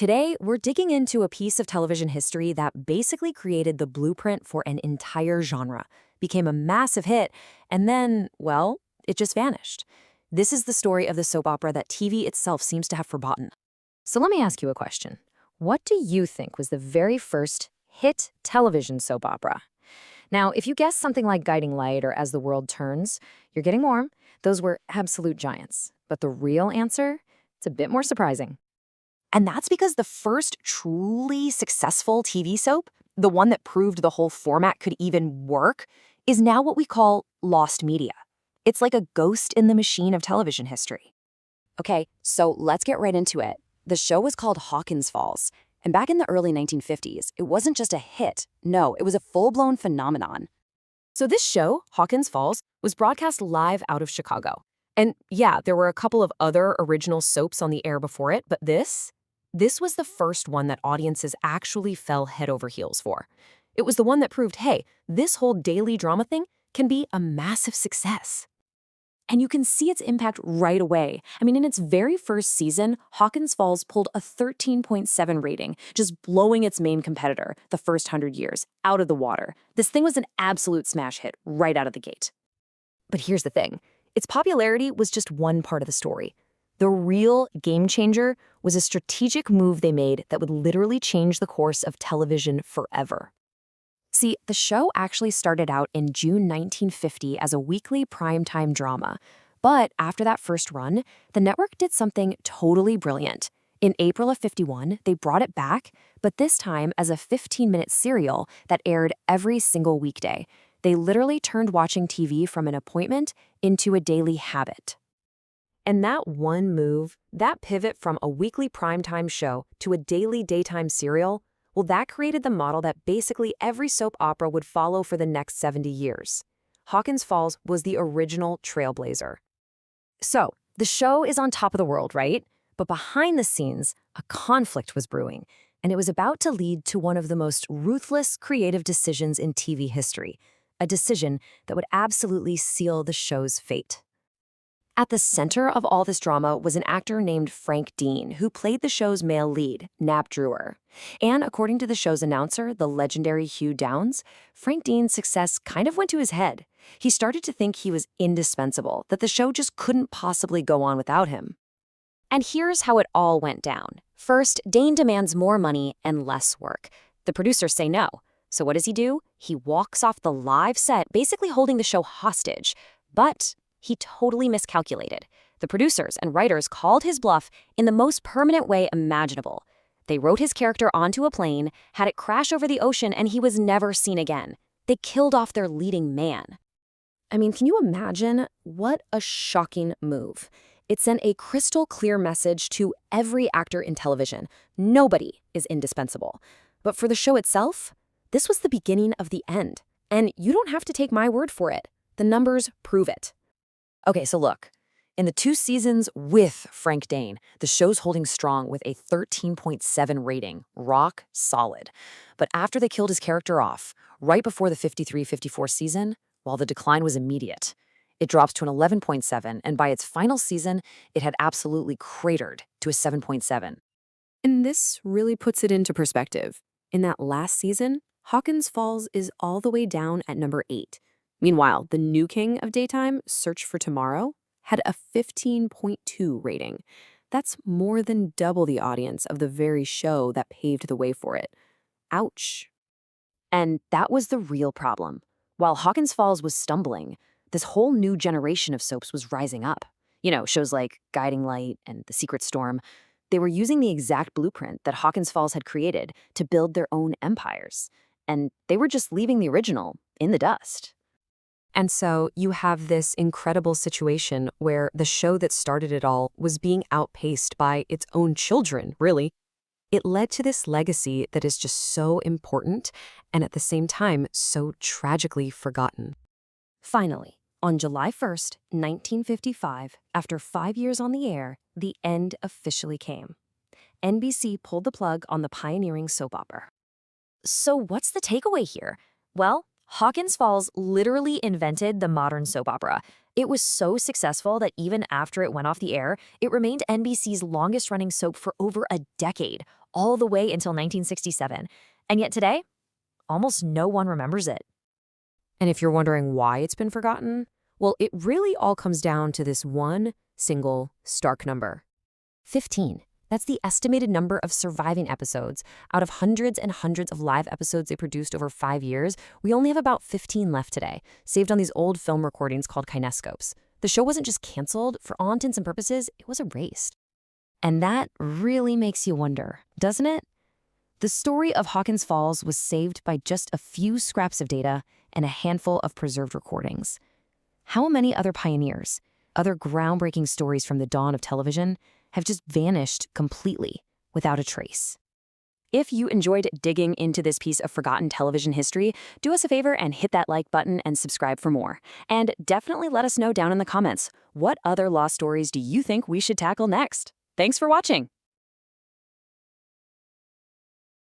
Today, we're digging into a piece of television history that basically created the blueprint for an entire genre, became a massive hit, and then, well, it just vanished. This is the story of the soap opera that TV itself seems to have forgotten. So let me ask you a question. What do you think was the very first hit television soap opera? Now, if you guess something like Guiding Light or As the World Turns, you're getting warm. Those were absolute giants. But the real answer? It's a bit more surprising. And that's because the first truly successful TV soap, the one that proved the whole format could even work, is now what we call lost media. It's like a ghost in the machine of television history. Okay, so let's get right into it. The show was called Hawkins Falls, and back in the early 1950s, it wasn't just a hit. No, it was a full-blown phenomenon. So this show, Hawkins Falls, was broadcast live out of Chicago. And yeah, there were a couple of other original soaps on the air before it, but this was the first one that audiences actually fell head over heels for. It was the one that proved, hey, this whole daily drama thing can be a massive success. And you can see its impact right away. I mean, in its very first season, Hawkins Falls pulled a 13.7 rating, just blowing its main competitor, the first 100 years, out of the water. This thing was an absolute smash hit right out of the gate. But here's the thing. Its popularity was just one part of the story. The real game changer was a strategic move they made that would literally change the course of television forever. See, the show actually started out in June 1950 as a weekly primetime drama. But after that first run, the network did something totally brilliant. In April of '51, they brought it back, but this time as a 15-minute serial that aired every single weekday. They literally turned watching TV from an appointment into a daily habit. And that one move, that pivot from a weekly primetime show to a daily daytime serial, well, that created the model that basically every soap opera would follow for the next 70 years. Hawkins Falls was the original trailblazer. So, the show is on top of the world, right? But behind the scenes, a conflict was brewing, and it was about to lead to one of the most ruthless creative decisions in TV history, a decision that would absolutely seal the show's fate. At the center of all this drama was an actor named Frank Dean, who played the show's male lead, Nap Drewer. And according to the show's announcer, the legendary Hugh Downs, Frank Dean's success kind of went to his head. He started to think he was indispensable, that the show just couldn't possibly go on without him. And here's how it all went down. First, Dane demands more money and less work. The producers say no. So what does he do? He walks off the live set, basically holding the show hostage. But he totally miscalculated. The producers and writers called his bluff in the most permanent way imaginable. They wrote his character onto a plane, had it crash over the ocean, and he was never seen again. They killed off their leading man. I mean, can you imagine? What a shocking move. It sent a crystal clear message to every actor in television. Nobody is indispensable. But for the show itself, this was the beginning of the end. And you don't have to take my word for it. The numbers prove it. Okay, so look. In the 2 seasons with Frank Dane, the show's holding strong with a 13.7 rating, rock solid. But after they killed his character off, right before the 53-54 season, well, the decline was immediate. It drops to an 11.7, and by its final season, it had absolutely cratered to a 7.7. And this really puts it into perspective. In that last season, Hawkins Falls is all the way down at number 8. Meanwhile, the new king of daytime, Search for Tomorrow, had a 15.2 rating. That's more than double the audience of the very show that paved the way for it. Ouch. And that was the real problem. While Hawkins Falls was stumbling, this whole new generation of soaps was rising up. You know, shows like Guiding Light and The Secret Storm. They were using the exact blueprint that Hawkins Falls had created to build their own empires. And they were just leaving the original in the dust. And so you have this incredible situation where the show that started it all was being outpaced by its own children, really. It led to this legacy that is just so important and at the same time so tragically forgotten. Finally, on July 1st, 1955, after 5 years on the air, the end officially came. NBC pulled the plug on the pioneering soap opera. So what's the takeaway here? Well, Hawkins Falls literally invented the modern soap opera. It was so successful that even after it went off the air, it remained NBC's longest-running soap for over a decade, all the way until 1967. And yet today, almost no one remembers it. And if you're wondering why it's been forgotten, well, it really all comes down to this one single stark number. 15. That's the estimated number of surviving episodes. Out of hundreds and hundreds of live episodes they produced over 5 years, we only have about 15 left today, saved on these old film recordings called kinescopes. The show wasn't just canceled. For all intents and purposes, it was erased. And that really makes you wonder, doesn't it? The story of Hawkins Falls was saved by just a few scraps of data and a handful of preserved recordings. How many other pioneers, other groundbreaking stories from the dawn of television, have just vanished completely without a trace? If you enjoyed digging into this piece of forgotten television history, do us a favor and hit that like button and subscribe for more. And definitely let us know down in the comments, what other lost stories do you think we should tackle next? Thanks for watching!